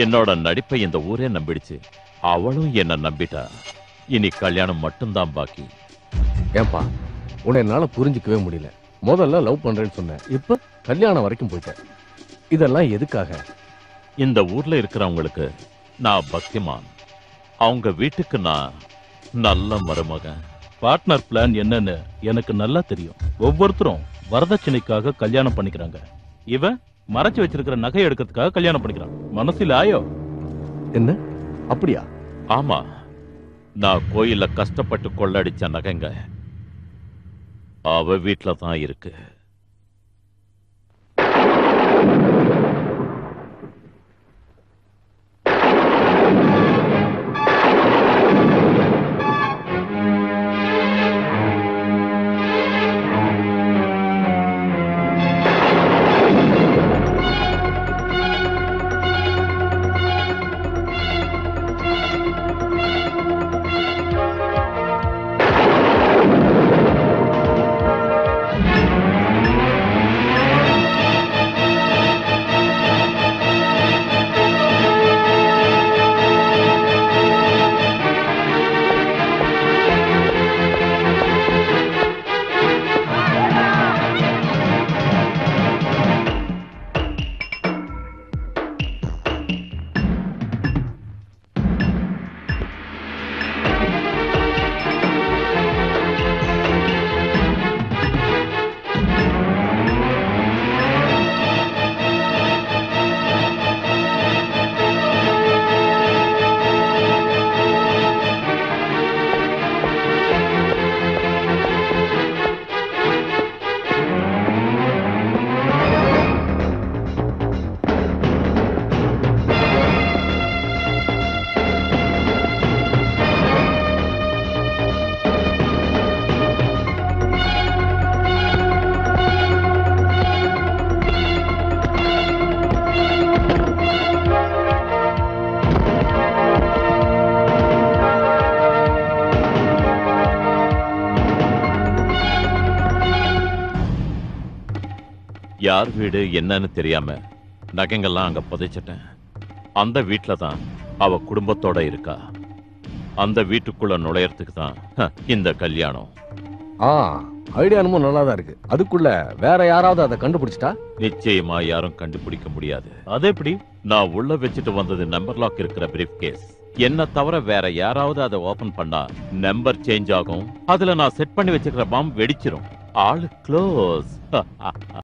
என்னோட நடிப்பை இந்த ஊரே நம்பிடுச்சு. அவளும் என்ன நம்பிட்டா. இனி கல்யாணம் மட்டும்தான் பாக்கி. ஏன்பா, உன்னை என்னால புரிஞ்சுக்கவே முடியல. முதல்ல லவ் பண்றேன்னு சொன்னேன், இப்ப கல்யாணம் வரைக்கும் போயிட்டேன். இதெல்லாம் எதுக்காக? இந்த ஊர்ல இருக்கிறவங்களுக்கு நான் பக்திமான், அவங்க வீட்டுக்கு நான் நல்ல மருமகன். பார்ட்னர் பிளான் என்னன்னு எனக்கு நல்லா தெரியும். ஒவ்வொருத்தரும் வரதட்சணைக்காக கல்யாணம் பண்ணிக்கிறாங்க. இவன் மறைச்சு வச்சிருக்கிற நகை எடுக்கிறதுக்காக கல்யாணம் பண்ணிக்கிறான். மனசில் ஆயோ என்ன? அப்படியா? ஆமா, நான் கோயில்ல கஷ்டப்பட்டு கொள்ளடிச்ச நகைங்க அவ வீட்டுல தான் இருக்கு. யார் வீடு என்னன்னு தெரியாம நகைங்கெல்லாம் அங்க புதைச்சிட்டேன். அந்த வீட்டுல தான் அவ குடும்பத்தோட இருக்கா. அந்த வீட்டுக்குள்ள நுழையறதுக்கு தான் இந்த கல்யாணம். ஐடியா என்னமோ நல்லா தான் இருக்கு. அதுக்குள்ள வேற யாராவது அதை கண்டுபிடிச்சிட்டா? நிச்சயமா யாரும் கண்டுபிடிக்க முடியாது. அது எப்படி? நான் உள்ள வச்சுட்டு வந்தது நம்பர் லாக் இருக்கிற பிரீஃப் கேஸ். என்ன தவிர வேற யாராவது அதை ஓபன் பண்ணா நம்பர் சேஞ்ச் ஆகும். அதுல நான் செட் பண்ணி வச்சிருக்கிற பாம் வெடிச்சிரும். ஆளு க்ளோஸ்.